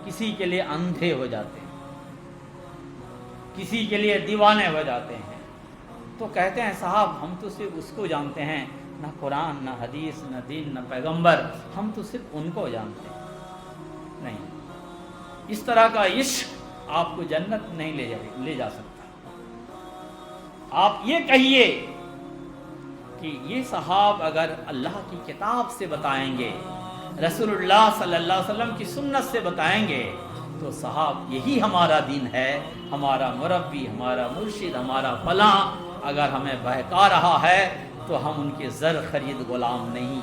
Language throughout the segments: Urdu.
کسی کے لیے اندھے ہو جاتے ہیں، کسی کے لیے دیوانے ہو جاتے ہیں، تو کہتے ہیں صاحب ہم تو صرف اس کو جانتے ہیں، نہ قرآن، نہ حدیث، نہ دین، نہ پیغمبر، ہم تو صرف ان کو جانتے ہیں۔ نہیں، اس طرح کا عشق آپ کو جنت نہیں لے جا سکتا۔ آپ یہ کہیے کہ یہ صحاب اگر اللہ کی کتاب سے بتائیں گے، رسول اللہ صلی اللہ علیہ وسلم کی سنت سے بتائیں گے، تو صاحب یہی ہمارا دین ہے، ہمارا مربی، ہمارا مرشد، ہمارا فلاں اگر ہمیں بہکا رہا ہے تو ہم ان کے زر خرید غلام نہیں۔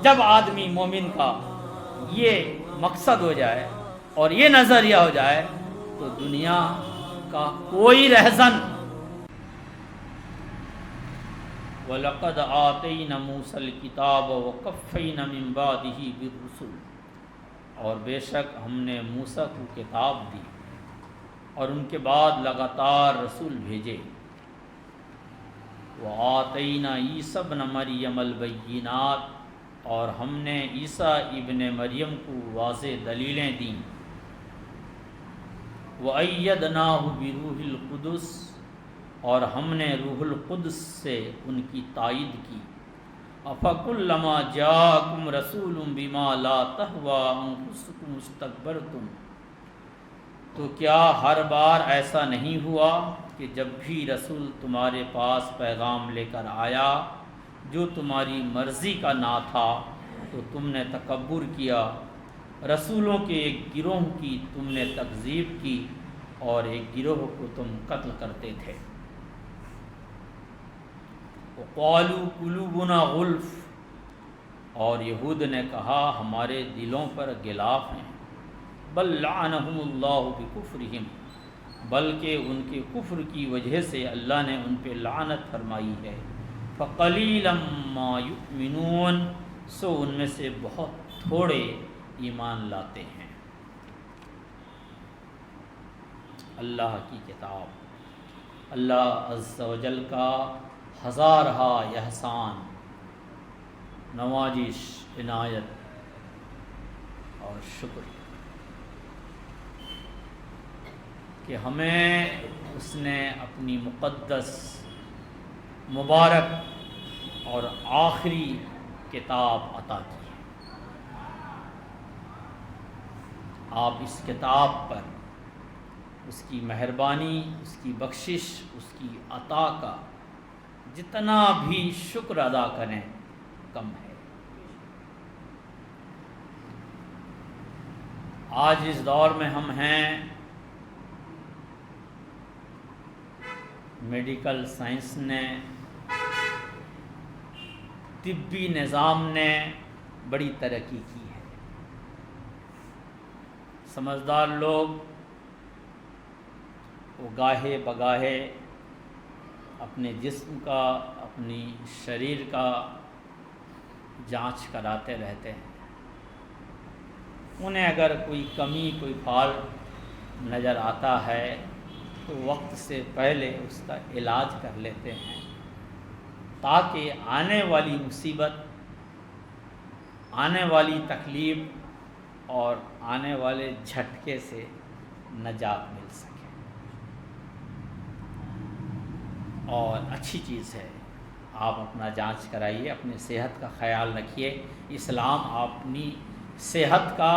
جب آدمی مومن کا یہ مقصد ہو جائے اور یہ نظریہ ہو جائے تو دنیا کا کوئی رہزن وَلَقَدْ آتَيْنَا مُوسَى الْكِتَابَ وَقَفَّيْنَا مِن بَعْدِهِ بِالرُّسُلِ، اور بے شک ہم نے موسیٰ کو کتاب دی اور ان کے بعد لگاتار رسول بھیجے۔ وَآتَيْنَا عِيسَى ابْنَ مَرْيَمَ الْبَيِّنَاتِ، اور ہم نے عیسیٰ ابن مریم کو واضح دلیلیں دیں۔ وَأَيَّدْنَاهُ بِرُوحِ الْقُدُسِ، اور ہم نے روح القدس سے ان کی تائید کی۔ أَفَكُلَّمَا جَاءَكُمْ رَسُولٌ بِمَا لَا تَهْوَىٰ أَنفُسُكُمُ اسْتَكْبَرْتُمْ، تو کیا ہر بار ایسا نہیں ہوا کہ جب بھی رسول تمہارے پاس پیغام لے کر آیا جو تمہاری مرضی کا نہ تھا تو تم نے تکبر کیا، رسولوں کے ایک گروہ کی تم نے تکذیب کی اور ایک گروہ کو تم قتل کرتے تھے۔ وَقَالُوا قُلُوبُنَا غُلْفٌ، اور یہود نے کہا ہمارے دلوں پر غلاف ہیں۔ بل لعنہم اللہ بکفرہم، بلکہ ان کے کفر کی وجہ سے اللہ نے ان پہ لعنت فرمائی ہے۔ فقلیلا ما یؤمنون، سو ان میں سے بہت تھوڑے ایمان لاتے ہیں۔ اللہ کی کتاب، اللہ عز و جل کا ہزارہا احسان، نوازش، عنایت اور شکر کہ ہمیں اس نے اپنی مقدس، مبارک اور آخری کتاب عطا کی ہے۔ آپ اس کتاب پر اس کی مہربانی، اس کی بخشش، اس کی عطا کا جتنا بھی شکر ادا کریں کم ہے۔ آج اس دور میں ہم ہیں، میڈیکل سائنس نے، طبی نظام نے بڑی ترقی کی ہے۔ سمجھدار لوگ وہ گاہے بگاہے اپنے جسم کا، اپنی شریر کا جانچ کراتے رہتے ہیں۔ انہیں اگر کوئی کمی، کوئی فالٹ نظر آتا ہے تو وقت سے پہلے اس کا علاج کر لیتے ہیں تاکہ آنے والی مصیبت، آنے والی تکلیف اور آنے والے جھٹکے سے نجات مل سکے۔ اور اچھی چیز ہے، آپ اپنا جانچ کرائیے، اپنی صحت کا خیال رکھیے۔ اسلام اپنی صحت کا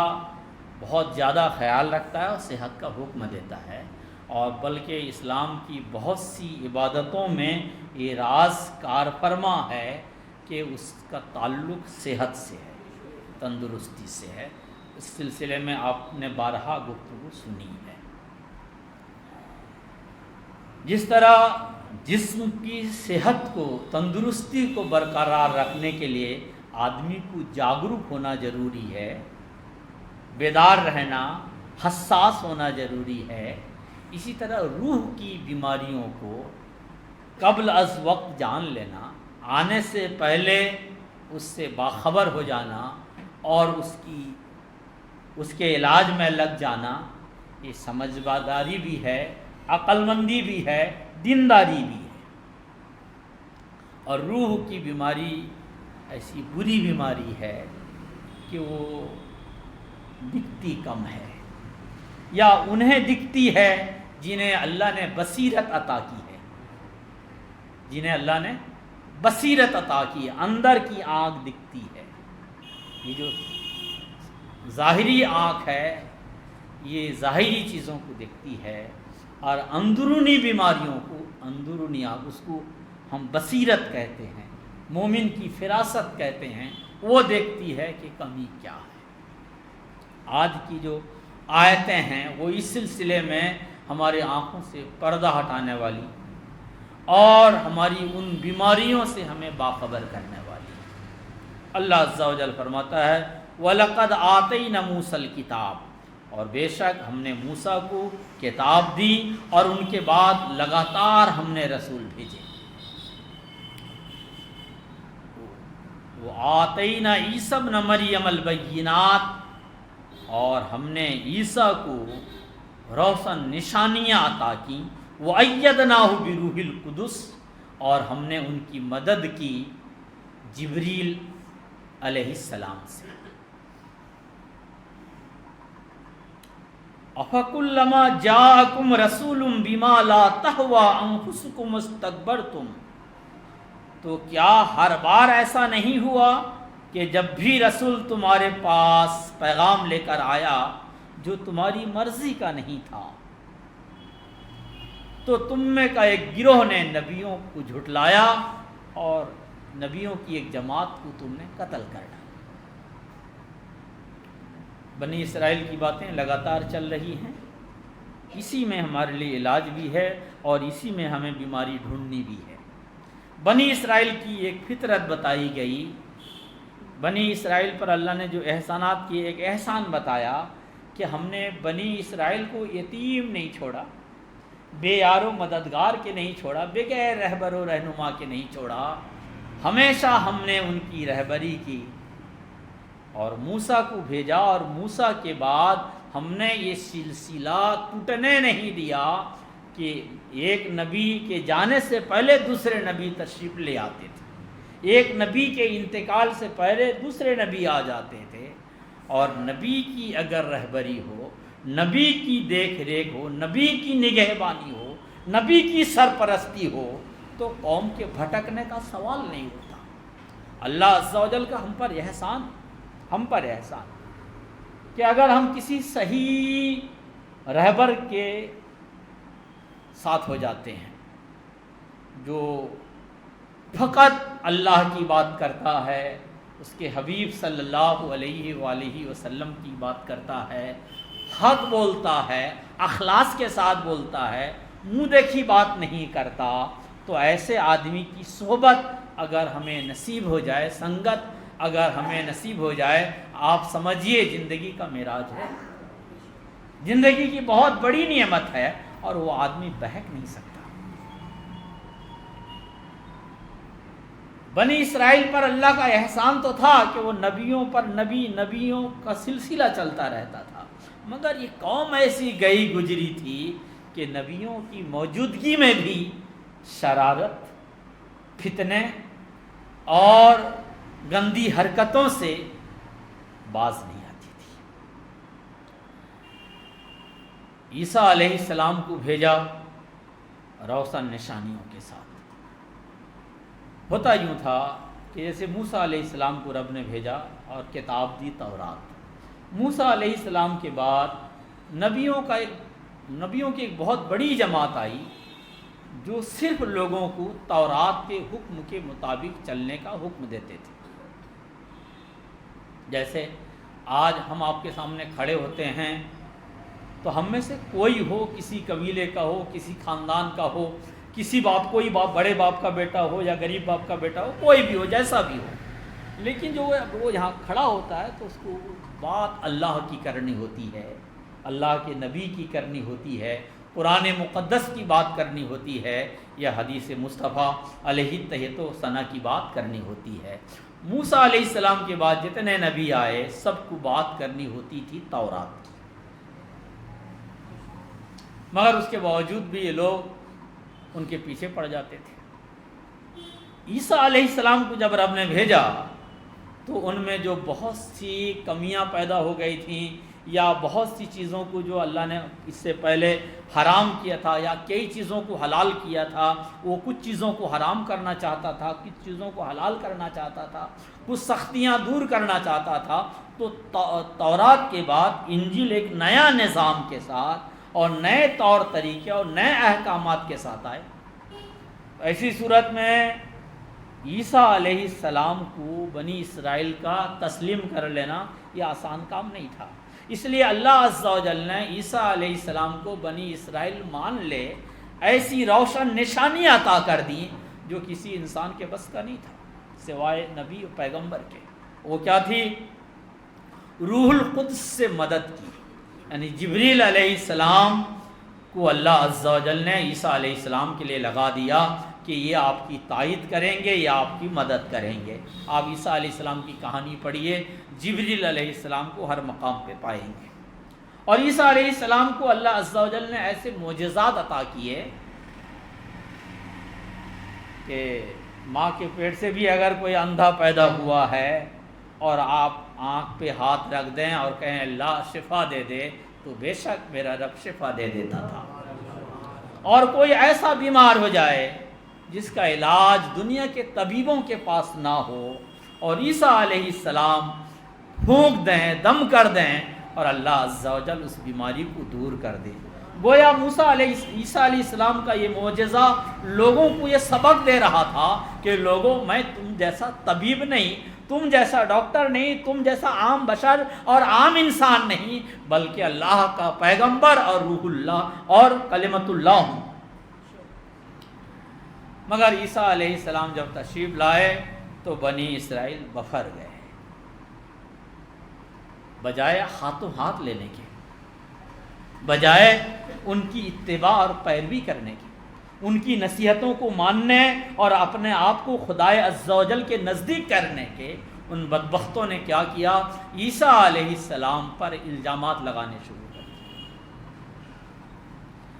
بہت زیادہ خیال رکھتا ہے اور صحت کا حکم دیتا ہے، اور بلکہ اسلام کی بہت سی عبادتوں میں یہ راز کار فرما ہے کہ اس کا تعلق صحت سے ہے، تندرستی سے ہے۔ اس سلسلے میں آپ نے بارہا گفتگو سنی ہے۔ جس طرح جسم کی صحت کو، تندرستی کو برقرار رکھنے کے لیے آدمی کو جاگرک ہونا ضروری ہے، بیدار رہنا، حساس ہونا ضروری ہے، اسی طرح روح کی بیماریوں کو قبل از وقت جان لینا، آنے سے پہلے اس سے باخبر ہو جانا اور اس کے علاج میں لگ جانا، یہ سمجھداری بھی ہے، عقل مندی بھی ہے، دینداری بھی ہے۔ اور روح کی بیماری ایسی بری بیماری ہے کہ وہ دکھتی کم ہے، یا انہیں دکھتی ہے جنہیں اللہ نے بصیرت عطا کی ہے، جنہیں اللہ نے بصیرت عطا کی ہے، اندر کی آنکھ دکھتی ہے۔ یہ جو ظاہری آنکھ ہے یہ ظاہری چیزوں کو دیکھتی ہے، اور اندرونی بیماریوں کو، اندرونی آنکھ، اس کو ہم بصیرت کہتے ہیں، مومن کی فراست کہتے ہیں، وہ دیکھتی ہے کہ کمی کیا ہے۔ آج کی جو آیتیں ہیں وہ اس سلسلے میں ہمارے آنکھوں سے پردہ ہٹانے والی اور ہماری ان بیماریوں سے ہمیں باخبر کرنے والی۔ اللہ عز و جل فرماتا ہے وَلَقَدْ آتَيْنَا مُوسَى الْكِتَابَ، اور بے شک ہم نے موسیٰ کو کتاب دی، اور ان کے بعد لگاتار ہم نے رسول بھیجے۔ وَآتَيْنَا عِيسَى ابْنَ مَرْيَمَ الْبَيِّنَاتِ، اور ہم نے عیسیٰ کو روشن نشانیاں عطا کی۔ وَأَيَّدْنَاهُ بِرُوحِ الْقُدُسِ، اور ہم نے ان کی مدد کی جبریل علیہ السلام سے۔ أَفَكُلَّمَا جَاءَكُمْ رَسُولٌ بِمَا لَا تَهْوَىٰ أَنفُسُكُمُ اسْتَكْبَرْتُمْ، تو کیا ہر بار ایسا نہیں ہوا کہ جب بھی رسول تمہارے پاس پیغام لے کر آیا جو تمہاری مرضی کا نہیں تھا، تو تم میں کا ایک گروہ نے نبیوں کو جھٹلایا اور نبیوں کی ایک جماعت کو تم نے قتل کر ڈالا۔ بنی اسرائیل کی باتیں لگاتار چل رہی ہیں، اسی میں ہمارے لیے علاج بھی ہے اور اسی میں ہمیں بیماری ڈھونڈنی بھی ہے۔ بنی اسرائیل کی ایک فطرت بتائی گئی، بنی اسرائیل پر اللہ نے جو احسانات کیے، ایک احسان بتایا کہ ہم نے بنی اسرائیل کو یتیم نہیں چھوڑا، بے یار و مددگار کے نہیں چھوڑا، بغیر رہبر و رہنما کے نہیں چھوڑا، ہمیشہ ہم نے ان کی رہبری کی اور موسیٰ کو بھیجا، اور موسیٰ کے بعد ہم نے یہ سلسلہ ٹوٹنے نہیں دیا کہ ایک نبی کے جانے سے پہلے دوسرے نبی تشریف لے آتے تھے، ایک نبی کے انتقال سے پہلے دوسرے نبی آ جاتے تھے، اور نبی کی اگر رہبری ہو، نبی کی دیکھ ریکھ ہو، نبی کی نگہبانی ہو، نبی کی سرپرستی ہو، تو قوم کے بھٹکنے کا سوال نہیں ہوتا۔ اللہ عز و جل کا ہم پر احسان کہ اگر ہم کسی صحیح رہبر کے ساتھ ہو جاتے ہیں جو فقط اللہ کی بات کرتا ہے، اس کے حبیب صلی اللہ علیہ وآلہ وسلم کی بات کرتا ہے، حق بولتا ہے، اخلاص کے ساتھ بولتا ہے، منہ دیکھی بات نہیں کرتا، تو ایسے آدمی کی صحبت اگر ہمیں نصیب ہو جائے، سنگت اگر ہمیں نصیب ہو جائے، آپ سمجھیے زندگی کا معراج ہے، زندگی کی بہت بڑی نعمت ہے، اور وہ آدمی بہک نہیں سکتا۔ بنی اسرائیل پر اللہ کا احسان تو تھا کہ وہ نبیوں کا سلسلہ چلتا رہتا تھا، مگر یہ قوم ایسی گئی گزری تھی کہ نبیوں کی موجودگی میں بھی شرارت، فتنے اور گندی حرکتوں سے باز نہیں آتی تھی۔ عیسیٰ علیہ السلام کو بھیجا روشن نشانیوں کے ساتھ۔ ہوتا یوں تھا کہ جیسے موسیٰ علیہ السلام کو رب نے بھیجا اور کتاب دی تورات، موسیٰ علیہ السلام کے بعد نبیوں کی ایک بہت بڑی جماعت آئی جو صرف لوگوں کو تورات کے حکم کے مطابق چلنے کا حکم دیتے تھے۔ جیسے آج ہم آپ کے سامنے کھڑے ہوتے ہیں تو ہم میں سے کوئی ہو، کسی قبیلے کا ہو، کسی خاندان کا ہو، کوئی باپ، بڑے باپ کا بیٹا ہو یا غریب باپ کا بیٹا ہو، کوئی بھی ہو، جیسا بھی ہو، لیکن جو وہ یہاں کھڑا ہوتا ہے تو اس کو بات اللہ کی کرنی ہوتی ہے، اللہ کے نبی کی کرنی ہوتی ہے، قرآن مقدس کی بات کرنی ہوتی ہے، یا حدیث مصطفیٰ علیہ تحیت و ثنا کی بات کرنی ہوتی ہے۔ موسیٰ علیہ السلام کے بعد جتنے نبی آئے سب کو بات کرنی ہوتی تھی تورات کی، مگر اس کے باوجود بھی یہ لوگ ان کے پیچھے پڑ جاتے تھے۔ عیسیٰ علیہ السلام کو جب رب نے بھیجا تو ان میں جو بہت سی کمیاں پیدا ہو گئی تھیں، یا بہت سی چیزوں کو جو اللہ نے اس سے پہلے حرام کیا تھا یا کئی چیزوں کو حلال کیا تھا، وہ کچھ چیزوں کو حرام کرنا چاہتا تھا، کچھ چیزوں کو حلال کرنا چاہتا تھا، کچھ سختیاں دور کرنا چاہتا تھا. تو تورات کے بعد انجیل ایک نیا نظام کے ساتھ اور نئے طور طریقے اور نئے احکامات کے ساتھ آئے. ایسی صورت میں عیسیٰ علیہ السلام کو بنی اسرائیل کا تسلیم کر لینا یہ آسان کام نہیں تھا. اس لیے اللہ عز و جل نے عیسیٰ علیہ السلام کو بنی اسرائیل مان لے ایسی روشن نشانیاں عطا کر دیں جو کسی انسان کے بس کا نہیں تھا سوائے نبی و پیغمبر کے. وہ کیا تھی؟ روح القدس سے مدد کی. یعنی جبریل علیہ السلام کو اللہ عز و جل نے عیسیٰ علیہ السلام کے لیے لگا دیا کہ یہ آپ کی تائید کریں گے، یہ آپ کی مدد کریں گے. آپ عیسیٰ علیہ السلام کی کہانی پڑھیے، جبریل علیہ السلام کو ہر مقام پہ پائیں گے. اور عیسیٰ علیہ السلام کو اللہ عز و جل نے ایسے معجزات عطا کیے کہ ماں کے پیٹ سے بھی اگر کوئی اندھا پیدا ہوا ہے اور آپ آنکھ پہ ہاتھ رکھ دیں اور کہیں اللہ شفا دے دے تو بے شک میرا رب شفا دے دیتا تھا. اور کوئی ایسا بیمار ہو جائے جس کا علاج دنیا کے طبیبوں کے پاس نہ ہو اور عیسیٰ علیہ السلام پھونک دیں، دم کر دیں اور اللہ عز و جل اس بیماری کو دور کر دے. گویا عیسیٰ علیہ السلام کا یہ معجزہ لوگوں کو یہ سبق دے رہا تھا کہ لوگوں، میں تم جیسا طبیب نہیں، تم جیسا ڈاکٹر نہیں، تم جیسا عام بشر اور عام انسان نہیں، بلکہ اللہ کا پیغمبر اور روح اللہ اور کلمت اللہ ہوں. مگر عیسیٰ علیہ السلام جب تشریف لائے تو بنی اسرائیل بفر گئے. بجائے ہاتھوں ہاتھ لینے کے، بجائے ان کی اتباع اور پیروی کرنے کی، ان کی نصیحتوں کو ماننے اور اپنے آپ کو خدائے عز و جل کے نزدیک کرنے کے، ان بدبختوں نے کیا کیا؟ عیسیٰ علیہ السلام پر الزامات لگانے شروع کر دیے.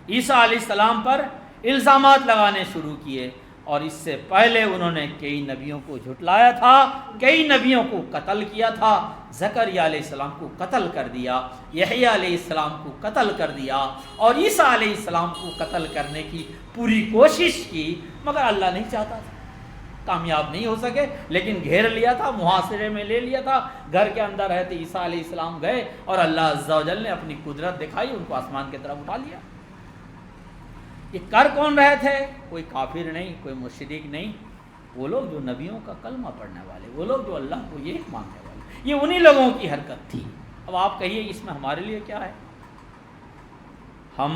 عیسیٰ علیہ السلام پر الزامات لگانے شروع کیے. اور اس سے پہلے انہوں نے کئی نبیوں کو جھٹلایا تھا، کئی نبیوں کو قتل کیا تھا. زکریا علیہ السلام کو قتل کر دیا، یحییٰ علیہ السلام کو قتل کر دیا اور عیسیٰ علیہ السلام کو قتل کرنے کی پوری کوشش کی، مگر اللہ نہیں چاہتا تھا، کامیاب نہیں ہو سکے. لیکن گھیر لیا تھا، محاصرے میں لے لیا تھا. گھر کے اندر رہتے عیسیٰ علیہ السلام گئے اور اللہ عز و جل نے اپنی قدرت دکھائی، ان کو آسمان کی طرف اٹھا لیا. یہ کر کون رہے تھے؟ کوئی کافر نہیں، کوئی مشرک نہیں، وہ لوگ جو نبیوں کا کلمہ پڑھنے والے، وہ لوگ جو اللہ کو یہ ماننے والے، یہ انہی لوگوں کی حرکت تھی. اب آپ کہیے اس میں ہمارے لیے کیا ہے؟ ہم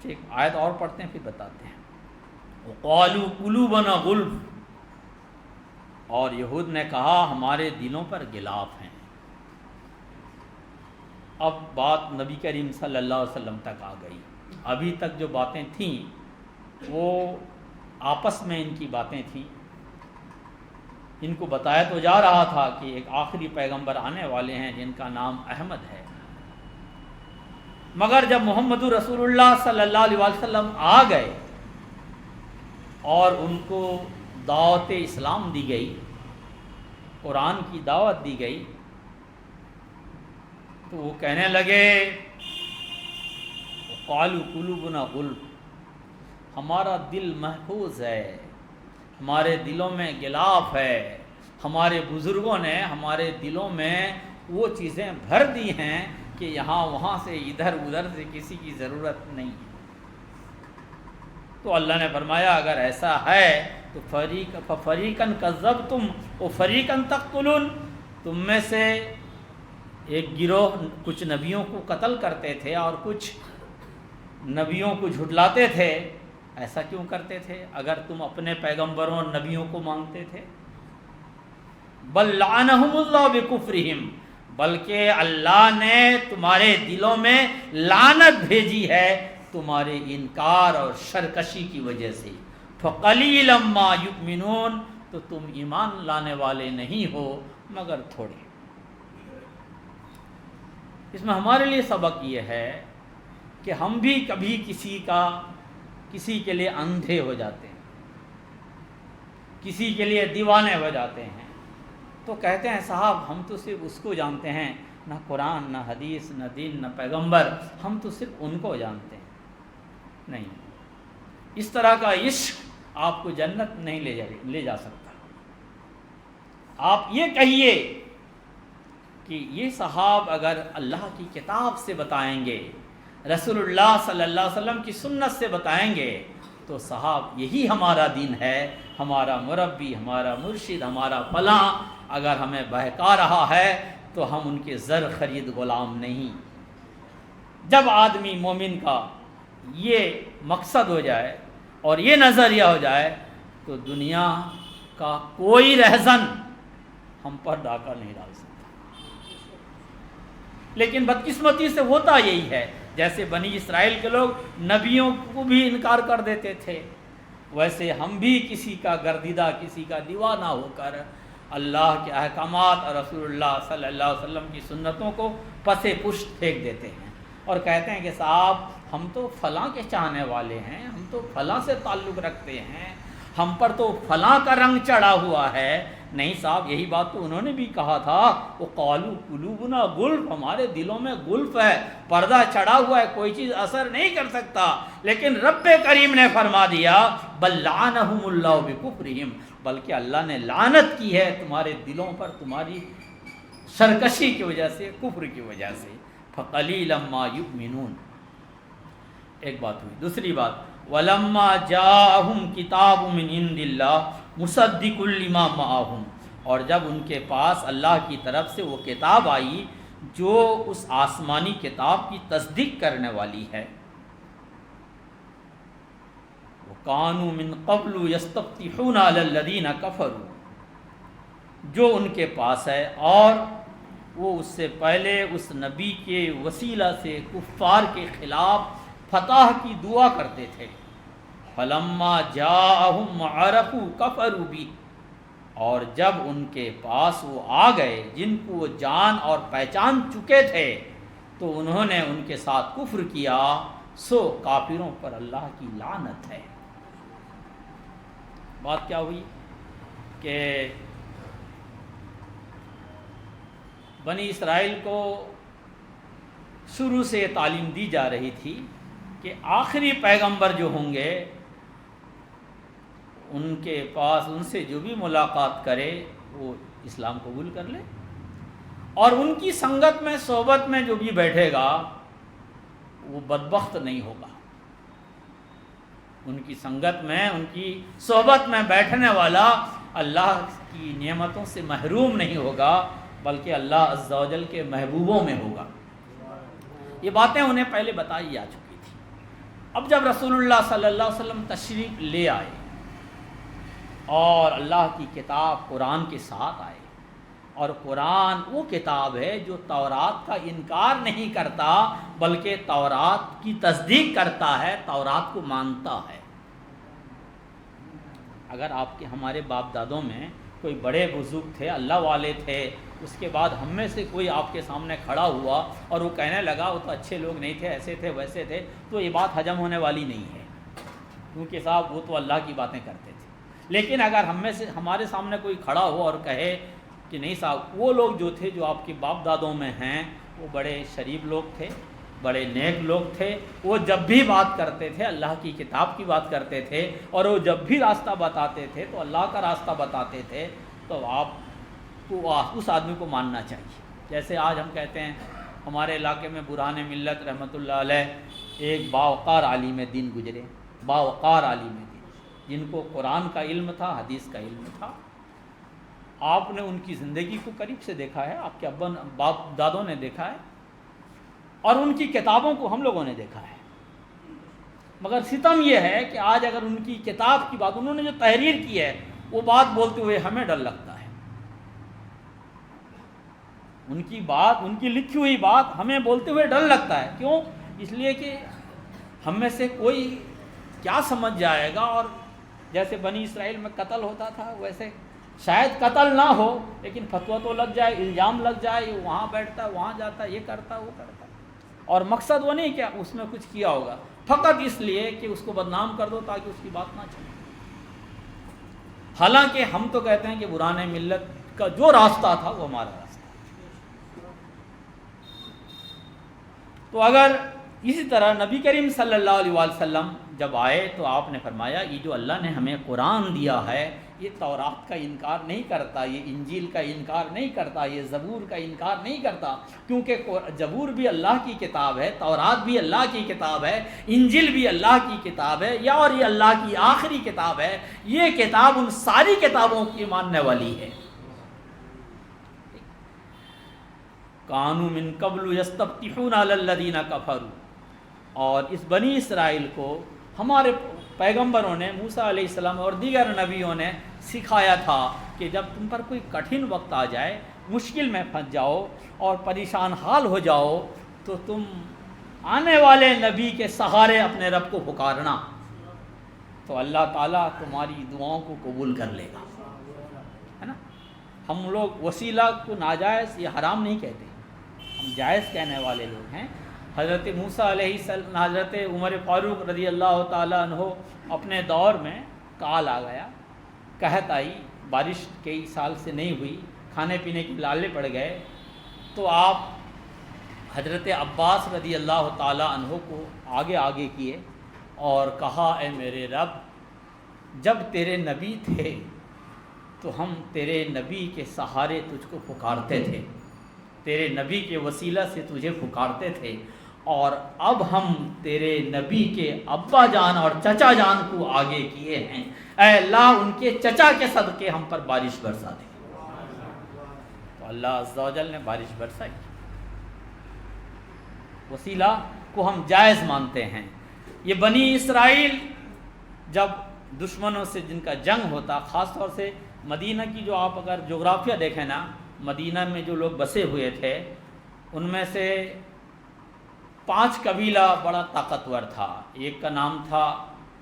ایک آیت اور پڑھتے ہیں پھر بتاتے ہیں. وَقَالُوا قُلُوبُنَا غُلْفٌ، اور یہود نے کہا ہمارے دلوں پر غلاف ہیں. اب بات نبی کریم صلی اللہ علیہ وسلم تک آ گئی. ابھی تک جو باتیں تھیں وہ آپس میں ان کی باتیں تھیں. ان کو بتایا تو جا رہا تھا کہ ایک آخری پیغمبر آنے والے ہیں جن کا نام احمد ہے. مگر جب محمد رسول اللہ صلی اللہ علیہ وسلم آ گئے اور ان کو دعوت اسلام دی گئی، قرآن کی دعوت دی گئی، تو وہ کہنے لگے قالوا قلوبنا غلف، ہمارا دل محفوظ ہے، ہمارے دلوں میں غلاف ہے. ہمارے بزرگوں نے ہمارے دلوں میں وہ چیزیں بھر دی ہیں کہ یہاں وہاں سے ادھر ادھر سے کسی کی ضرورت نہیں ہے. تو اللہ نے فرمایا اگر ایسا ہے تو فریقاً کذبتم و فریقاً تقتلون، تم میں سے ایک گروہ کچھ نبیوں کو قتل کرتے تھے اور کچھ نبیوں کو جھٹلاتے تھے. ایسا کیوں کرتے تھے اگر تم اپنے پیغمبروں اور نبیوں کو مانتے تھے؟ بل لعنہم اللہ بکفرہم، بلکہ اللہ نے تمہارے دلوں میں لعنت بھیجی ہے تمہارے انکار اور سرکشی کی وجہ سے. فقلیلا ما یؤمنون، تو تم ایمان لانے والے نہیں ہو مگر تھوڑے. اس میں ہمارے لیے سبق یہ ہے کہ ہم بھی کبھی کسی کے لیے اندھے ہو جاتے ہیں، کسی کے لیے دیوانے ہو جاتے ہیں، تو کہتے ہیں صاحب ہم تو صرف اس کو جانتے ہیں نہ قرآن، نہ حدیث، نہ دین، نہ پیغمبر، ہم تو صرف ان کو جانتے ہیں. نہیں، اس طرح کا عشق آپ کو جنت نہیں لے جا سکتا. آپ یہ کہیے کہ یہ صحاب اگر اللہ کی کتاب سے بتائیں گے، رسول اللہ صلی اللہ علیہ وسلم کی سنت سے بتائیں گے، تو صحاب یہی ہمارا دین ہے، ہمارا مربی، ہمارا مرشد، ہمارا فلاں اگر ہمیں بہکا رہا ہے تو ہم ان کے زر خرید غلام نہیں. جب آدمی مومن کا یہ مقصد ہو جائے اور یہ نظریہ ہو جائے تو دنیا کا کوئی رہزن ہم پر ڈاکہ نہیں ڈال سکتا. لیکن بدقسمتی سے ہوتا یہی ہے، جیسے بنی اسرائیل کے لوگ نبیوں کو بھی انکار کر دیتے تھے، ویسے ہم بھی کسی کا گردیدہ، کسی کا دیوانہ ہو کر اللہ کے احکامات اور رسول اللہ صلی اللہ علیہ وسلم کی سنتوں کو پس پشت پھینک دیتے ہیں اور کہتے ہیں کہ صاحب ہم تو فلاں کے چاہنے والے ہیں، ہم تو فلاں سے تعلق رکھتے ہیں، ہم پر تو فلاں کا رنگ چڑھا ہوا ہے. نہیں صاحب، یہی بات تو انہوں نے بھی کہا تھا، وہ قالوا قلوبنا غلف، ہمارے دلوں میں غلف ہے، پردہ چڑھا ہوا ہے، کوئی چیز اثر نہیں کر سکتا. لیکن رب کریم نے فرما دیا بل لعنہم اللہ بکفرہم، بلکہ اللہ نے لعنت کی ہے تمہارے دلوں پر، تمہاری سرکشی کی وجہ سے، کفر کی وجہ سے. فقلیلا ما یؤمنون. ایک بات ہوئی. دوسری بات، وَلَمَّا جَاءَهُمْ كِتَابٌ مِّنْ عِندِ اللَّهِ مُصَدِّقٌ لِّمَا مَعَهُمْ، اور جب ان کے پاس اللہ کی طرف سے وہ کتاب آئی جو اس آسمانی کتاب کی تصدیق کرنے والی ہے. وَكَانُوا مِن قَبْلُ يَسْتَفْتِحُونَ عَلَى الَّذِينَ كَفَرُوا، جو ان کے پاس ہے اور وہ اس سے پہلے اس نبی کے وسیلہ سے کفار کے خلاف فتح کی دعا کرتے تھے. فَلَمَّا جَاءَهُمْ عَرَفُوا كَفَرُوا بِهِ، اور جب ان کے پاس وہ آ گئے جن کو وہ جان اور پہچان چکے تھے تو انہوں نے ان کے ساتھ کفر کیا، سو کافروں پر اللہ کی لعنت ہے. بات کیا ہوئی کہ بنی اسرائیل کو شروع سے تعلیم دی جا رہی تھی کہ آخری پیغمبر جو ہوں گے ان کے پاس ان سے جو بھی ملاقات کرے وہ اسلام قبول کر لے، اور ان کی سنگت میں، صحبت میں جو بھی بیٹھے گا وہ بدبخت نہیں ہوگا. ان کی سنگت میں، ان کی صحبت میں بیٹھنے والا اللہ کی نعمتوں سے محروم نہیں ہوگا، بلکہ اللہ عز و جل کے محبوبوں میں ہوگا. یہ باتیں انہیں پہلے بتائی جا چکی تھی. اب جب رسول اللہ صلی اللہ علیہ وسلم تشریف لے آئے اور اللہ کی کتاب قرآن کے ساتھ آئے، اور قرآن وہ کتاب ہے جو تورات کا انکار نہیں کرتا بلکہ تورات کی تصدیق کرتا ہے، تورات کو مانتا ہے. اگر آپ کے ہمارے باپ دادوں میں کوئی بڑے بزرگ تھے، اللہ والے تھے، اس کے بعد ہم میں سے کوئی آپ کے سامنے کھڑا ہوا اور وہ کہنے لگا وہ تو اچھے لوگ نہیں تھے، ایسے تھے ویسے تھے، تو یہ بات ہضم ہونے والی نہیں ہے، کیونکہ صاحب وہ تو اللہ کی باتیں کرتے تھے. لیکن اگر ہم میں سے ہمارے سامنے کوئی کھڑا ہو اور کہے کہ نہیں صاحب وہ لوگ جو تھے جو آپ کے باپ دادوں میں ہیں وہ بڑے شریف لوگ تھے، بڑے نیک لوگ تھے، وہ جب بھی بات کرتے تھے اللہ کی کتاب کی بات کرتے تھے، اور وہ جب بھی راستہ بتاتے تھے تو اللہ کا راستہ بتاتے تھے، تو آپ کو اس آدمی کو ماننا چاہیے. جیسے آج ہم کہتے ہیں ہمارے علاقے میں برہان ملت رحمۃ اللہ علیہ ایک باوقار عالم دین گزرے، باوقار عالم دین جن کو قرآن کا علم تھا، حدیث کا علم تھا. آپ نے ان کی زندگی کو قریب سے دیکھا ہے، آپ کے باپ دادوں نے دیکھا ہے، اور ان کی کتابوں کو ہم لوگوں نے دیکھا ہے. مگر ستم یہ ہے کہ آج اگر ان کی کتاب کی بات، انہوں نے جو تحریر کی ہے وہ بات بولتے ہوئے ہمیں ڈر لگتا ہے. ان کی بات، ان کی لکھی ہوئی بات ہمیں بولتے ہوئے ڈر لگتا ہے. کیوں؟ اس لیے کہ ہم میں سے کوئی کیا سمجھ جائے گا. اور جیسے بنی اسرائیل میں قتل ہوتا تھا ویسے شاید قتل نہ ہو لیکن فتویٰ تو لگ جائے، الزام لگ جائے، وہاں بیٹھتا ہے، وہاں جاتا ہے، یہ کرتا ہے، وہ کرتا ہے، اور مقصد وہ نہیں کہ اس میں کچھ کیا ہوگا، فقط اس لیے کہ اس کو بدنام کر دو تاکہ اس کی بات نہ چلے. حالانکہ ہم تو کہتے ہیں کہ برہان ملت کا جو راستہ تھا وہ ہمارا راستہ. تو اگر اسی طرح نبی کریم صلی اللہ علیہ وسلم جب آئے تو آپ نے فرمایا یہ جو اللہ نے ہمیں قرآن دیا ہے یہ تورات کا انکار نہیں کرتا، یہ انجیل کا انکار نہیں کرتا، یہ زبور کا انکار نہیں کرتا، کیونکہ زبور بھی اللہ کی کتاب ہے، تورات بھی اللہ کی کتاب ہے، انجیل بھی اللہ کی کتاب ہے، اور یہ اللہ کی آخری کتاب ہے، یہ کتاب ان ساری کتابوں کی ماننے والی ہے۔ کانوا من قبل یستفتحون علی الذین کفروا، اور اس بنی اسرائیل کو ہمارے پیغمبروں نے، موسیٰ علیہ السلام اور دیگر نبیوں نے سکھایا تھا کہ جب تم پر کوئی کٹھن وقت آ جائے، مشکل میں پھنس جاؤ اور پریشان حال ہو جاؤ، تو تم آنے والے نبی کے سہارے اپنے رب کو پکارنا، تو اللہ تعالیٰ تمہاری دعاؤں کو قبول کر لے گا، ہے نا۔ ہم لوگ وسیلہ کو ناجائز یا حرام نہیں کہتے، ہم جائز کہنے والے لوگ ہیں۔ حضرت موسیٰ علیہ السلام، حضرت عمر فاروق رضی اللہ تعالیٰ عنہ اپنے دور میں کال آ گیا، قحط آئی، بارش کئی سال سے نہیں ہوئی، کھانے پینے کے لالے پڑ گئے، تو آپ حضرت عباس رضی اللہ تعالیٰ عنہ کو آگے کیے اور کہا اے میرے رب، جب تیرے نبی تھے تو ہم تیرے نبی کے سہارے تجھ کو پکارتے تھے، تیرے نبی کے وسیلہ سے تجھے پکارتے تھے، اور اب ہم تیرے نبی کے ابا جان اور چچا جان کو آگے کیے ہیں، اے اللہ ان کے چچا کے صدقے ہم پر بارش برسا دے۔ تو اللہ عز و جل نے بارش برسائی۔ وسیلہ کو ہم جائز مانتے ہیں۔ یہ بنی اسرائیل جب دشمنوں سے جن کا جنگ ہوتا، خاص طور سے مدینہ کی جو آپ اگر جغرافیہ دیکھیں نا، مدینہ میں جو لوگ بسے ہوئے تھے ان میں سے 5 قبیلہ بڑا طاقتور تھا۔ ایک کا نام تھا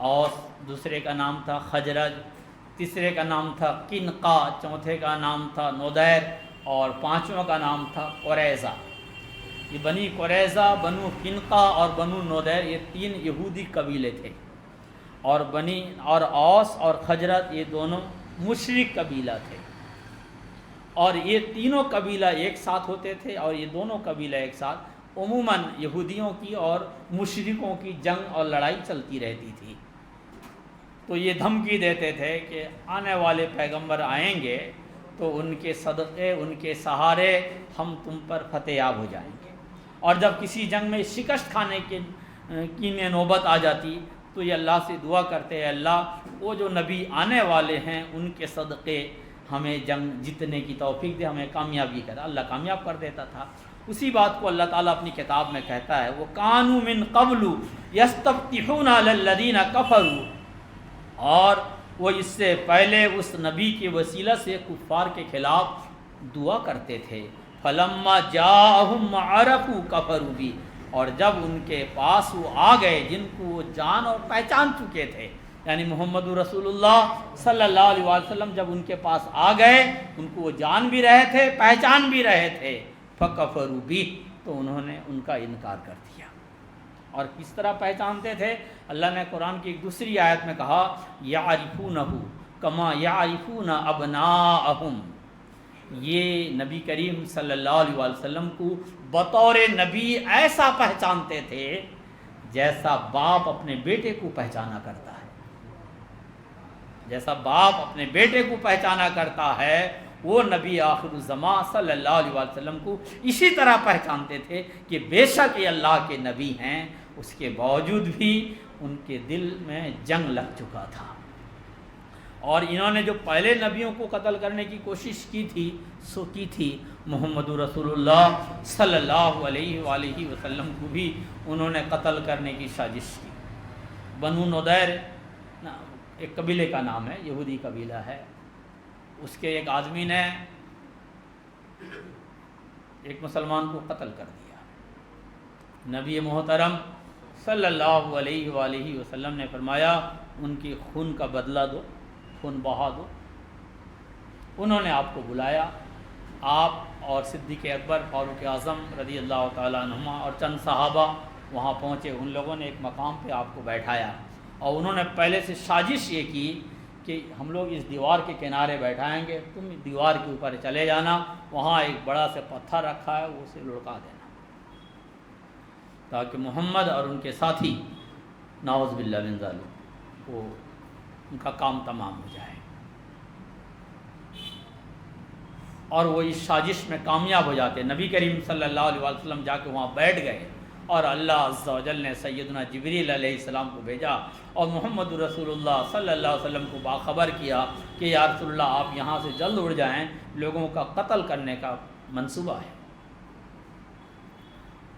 اوس، دوسرے کا نام تھا خزرج، تیسرے کا نام تھا قنقا، چوتھے کا نام تھا نودیر، اور 5واں کا نام تھا قریظہ۔ یہ بنی قریظہ، بنو قنقا اور بنو نودیر یہ 3 یہودی قبیلے تھے، اور اوس اور خزرج یہ دونوں مشرک قبیلہ تھے، اور یہ تینوں قبیلہ ایک ساتھ ہوتے تھے، اور یہ دونوں قبیلہ ایک ساتھ عموماً یہودیوں کی اور مشرکوں کی جنگ اور لڑائی چلتی رہتی تھی۔ تو یہ دھمکی دیتے تھے کہ آنے والے پیغمبر آئیں گے تو ان کے صدقے، ان کے سہارے ہم تم پر فتح یاب ہو جائیں گے، اور جب کسی جنگ میں شکست کھانے کی نوبت آ جاتی تو یہ اللہ سے دعا کرتے ہیں اللہ وہ جو نبی آنے والے ہیں ان کے صدقے ہمیں جنگ جیتنے کی توفیق دے، ہمیں کامیابی کرے۔ اللہ کامیاب کر دیتا تھا۔ اسی بات کو اللہ تعالیٰ اپنی کتاب میں کہتا ہے، وہ کانوا من قبل یستفتحون علی الذین کفروا، اور وہ اس سے پہلے اس نبی کے وسیلہ سے کفار کے خلاف دعا کرتے تھے۔ فلما جاءہم ما عرفوا کفروا بہ، اور جب ان کے پاس وہ آ گئے جن کو وہ جان اور پہچان چکے تھے، یعنی محمد رسول اللہ صلی اللہ علیہ وسلم جب ان کے پاس آ گئے، ان کو وہ جان بھی رہے تھے، پہچان بھی رہے تھے، فَكَفَرُوا بِهِ، تو انہوں نے ان کا انکار کر دیا۔ اور کس طرح پہچانتے تھے؟ اللہ نے قرآن کی ایک دوسری آیت میں کہا يَعْرِفُونَهُ كَمَا يَعْرِفُونَ أَبْنَاءَهُمْ، یہ نبی کریم صلی اللہ علیہ وسلم کو بطور نبی ایسا پہچانتے تھے جیسا باپ اپنے بیٹے کو پہچانا کرتا ہے، جیسا باپ اپنے بیٹے کو پہچانا کرتا ہے، وہ نبی آخر الزمان صلی اللہ علیہ وسلم کو اسی طرح پہچانتے تھے کہ بے شک یہ اللہ کے نبی ہیں، اس کے باوجود بھی ان کے دل میں جنگ لگ چکا تھا۔ اور انہوں نے جو پہلے نبیوں کو قتل کرنے کی کوشش کی تھی سو کی تھی محمد رسول اللہ صلی اللہ علیہ وآلہ وسلم کو بھی انہوں نے قتل کرنے کی سازش کی۔ بنو نودیر ایک قبیلے کا نام ہے، یہودی قبیلہ ہے، اس کے ایک آدمی نے ایک مسلمان کو قتل کر دیا۔ نبی محترم صلی اللہ علیہ وآلہ وسلم نے فرمایا ان کی خون کا بدلہ دو، خون بہا دو۔ انہوں نے آپ کو بلایا، آپ اور صدیق اکبر، فاروق اعظم رضی اللہ تعالیٰ عنہما اور چند صحابہ وہاں پہنچے۔ ان لوگوں نے ایک مقام پہ آپ کو بیٹھایا، اور انہوں نے پہلے سے سازش یہ کی کہ ہم لوگ اس دیوار کے کنارے بیٹھائیں گے، تم دیوار کے اوپر چلے جانا، وہاں ایک بڑا سے پتھر رکھا ہے، وہ اسے لڑکا دینا۔ تاکہ محمد اور ان کے ساتھی نعوذ باللہ من ذالک وہ ان کا کام تمام ہو جائے اور وہ اس سازش میں کامیاب ہو جاتے. نبی کریم صلی اللہ علیہ وسلم جا کے وہاں بیٹھ گئے اور اللہ عز و جل نے سیدنا جبریل علیہ السلام کو بھیجا اور محمد رسول اللہ صلی اللہ علیہ وسلم کو باخبر کیا کہ یا رسول اللہ آپ یہاں سے جلد اڑ جائیں، لوگوں کا قتل کرنے کا منصوبہ ہے.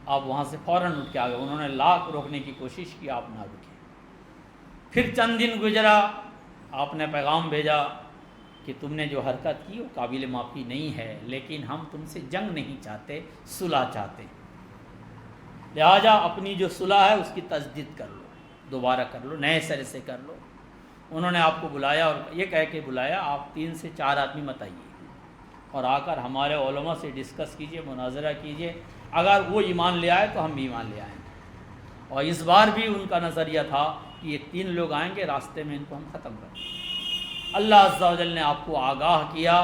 آپ وہاں سے فوراً اٹھ کے آ گئے. انہوں نے لاکھ روکنے کی کوشش کی، آپ نہ رکے. پھر چند دن گزرا، آپ نے پیغام بھیجا کہ تم نے جو حرکت کی وہ قابل معافی نہیں ہے، لیکن ہم تم سے جنگ نہیں چاہتے، صلح چاہتے ہیں، لہٰذا اپنی جو صلح ہے اس کی تجدید کر لو، دوبارہ کر لو، نئے سرے سے کر لو. انہوں نے آپ کو بلایا اور یہ کہہ کے بلایا آپ 3 سے 4 آدمی مت آئیے اور آ کر ہمارے علماء سے ڈسکس کیجئے، مناظرہ کیجئے، اگر وہ ایمان لے آئے تو ہم بھی ایمان لے آئیں گے. اور اس بار بھی ان کا نظریہ تھا کہ یہ 3 لوگ آئیں گے، راستے میں ان کو ہم ختم کر دیں گے. اللہ عز و جل نے آپ کو آگاہ کیا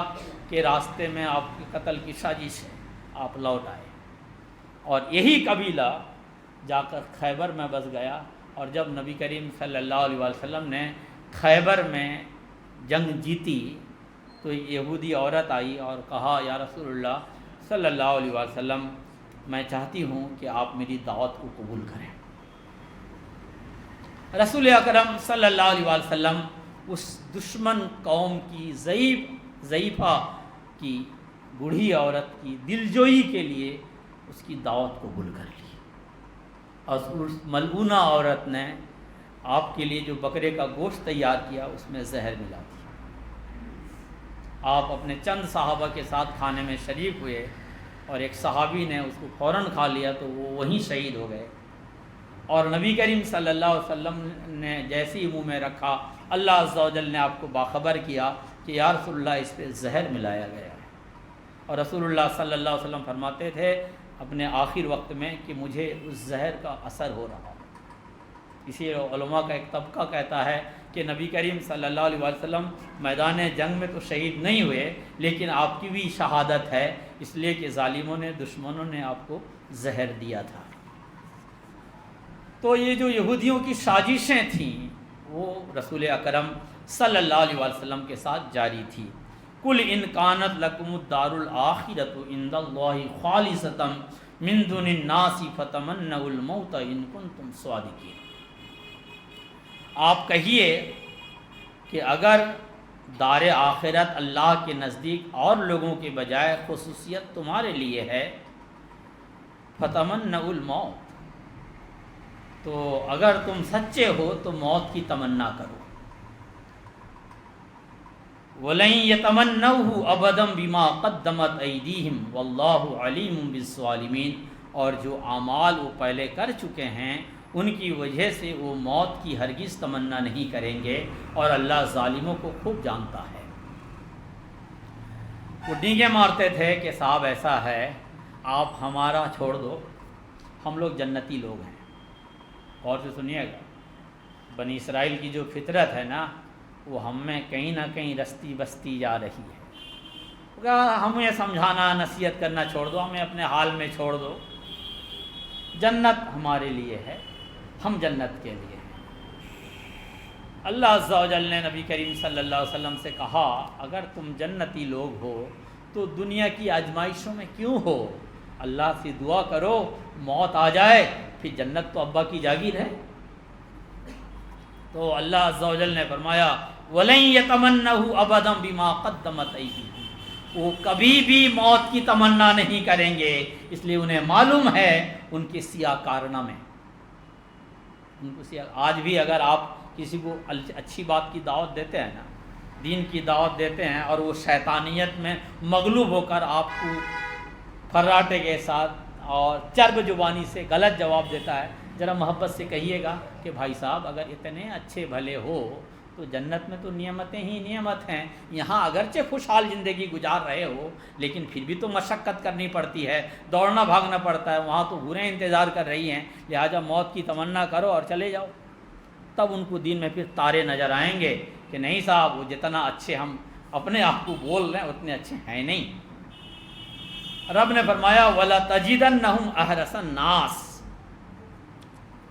کہ راستے میں آپ کے قتل کی سازش ہے، آپ لوٹ آئے. اور یہی قبیلہ جا کر خیبر میں بس گیا. اور جب نبی کریم صلی اللہ علیہ وسلم نے خیبر میں جنگ جیتی تو یہودی عورت آئی اور کہا یا رسول اللہ صلی اللہ علیہ وسلم میں چاہتی ہوں کہ آپ میری دعوت کو قبول کریں. رسول اکرم صلی اللہ علیہ وسلم اس دشمن قوم کی ضعیفہ کی بوڑھی عورت کی دلجوئی کے لیے اس کی دعوت قبول کر لی. اور اس ملعونہ عورت نے آپ کے لیے جو بکرے کا گوشت تیار کیا اس میں زہر ملا دیا. آپ اپنے چند صحابہ کے ساتھ کھانے میں شریک ہوئے اور ایک صحابی نے اس کو فوراً کھا لیا تو وہ وہیں شہید ہو گئے. اور نبی کریم صلی اللہ علیہ وسلم نے جیسے ہی منہ میں رکھا اللہ عز و جل نے آپ کو باخبر کیا کہ یا رسول اللہ اس پہ زہر ملایا گیا ہے. اور رسول اللہ صلی اللہ علیہ وسلم فرماتے تھے اپنے آخر وقت میں کہ مجھے اس زہر کا اثر ہو رہا. اسی علماء کا ایک طبقہ کہتا ہے کہ نبی کریم صلی اللہ علیہ وسلم میدان جنگ میں تو شہید نہیں ہوئے لیکن آپ کی بھی شہادت ہے، اس لیے کہ ظالموں نے دشمنوں نے آپ کو زہر دیا تھا. تو یہ جو یہودیوں کی سازشیں تھیں وہ رسول اکرم صلی اللہ علیہ وسلم کے ساتھ جاری تھی. کل ان کانت لکم الدار الآخرۃ عند اللہ خالصۃ من دون الناس فتمنوا الموت ان کنتم صادقین. آپ کہیے کہ اگر دار آخرت اللہ کے نزدیک اور لوگوں کے بجائے خصوصیت تمہارے لیے ہے، فتمنوا الموت، تو اگر تم سچے ہو تو موت کی تمنا کرو. وَلَن يَتَمَنَّوْهُ أَبَدًا بِمَا قَدَّمَتْ أَيْدِيهِمْ وَاللَّهُ عَلِيمٌ بِالظَّالِمِينَ. اور جو اعمال وہ پہلے کر چکے ہیں ان کی وجہ سے وہ موت کی ہرگز تمنا نہیں کریں گے اور اللہ ظالموں کو خوب جانتا ہے. وہ ڈینگیں مارتے تھے کہ صاحب ایسا ہے آپ ہمارا چھوڑ دو، ہم لوگ جنتی لوگ ہیں. غور سے سنیے گا، بنی اسرائیل کی جو فطرت ہے نا وہ ہم میں کہیں نہ کہیں رستی بستی جا رہی ہے. ہمیں سمجھانا نصیحت کرنا چھوڑ دو، ہمیں اپنے حال میں چھوڑ دو، جنت ہمارے لیے ہے، ہم جنت کے لیے ہیں. اللہ عز و جل نے نبی کریم صلی اللہ علیہ وسلم سے کہا اگر تم جنتی لوگ ہو تو دنیا کی آزمائشوں میں کیوں ہو؟ اللہ سے دعا کرو موت آ جائے، پھر جنت تو ابا کی جاگیر ہے. تو اللہ عز و جل نے فرمایا وَلَن يَتَمَنَّوْهُ أَبَدًا بِمَا قَدَّمَتْ أَيْدِيهِمْ. وہ کبھی بھی موت کی تمنا نہیں کریں گے، اس لیے انہیں معلوم ہے ان کے سیاہ کارنامے. ان کو آج بھی اگر آپ کسی کو اچھی بات کی دعوت دیتے ہیں نا، دین کی دعوت دیتے ہیں اور وہ شیطانیت میں مغلوب ہو کر آپ کو فراٹے کے ساتھ اور چرب زبانی سے غلط جواب دیتا ہے، ذرا محبت سے کہیے گا کہ بھائی صاحب اگر اتنے اچھے بھلے ہو تو جنت میں تو نعمتیں ہی نعمت ہیں. یہاں اگرچہ خوشحال زندگی گزار رہے ہو لیکن پھر بھی تو مشقت کرنی پڑتی ہے، دوڑنا بھاگنا پڑتا ہے، وہاں تو بھوریں انتظار کر رہی ہیں، لہٰذا موت کی تمنا کرو اور چلے جاؤ. تب ان کو دین میں پھر تارے نظر آئیں گے کہ نہیں صاحب وہ جتنا اچھے ہم اپنے آپ کو بول رہے ہیں اتنے اچھے ہیں نہیں. رب نے فرمایا وَلَتَجِدَنَّهُمْ أَحْرَصَ النَّاسِ.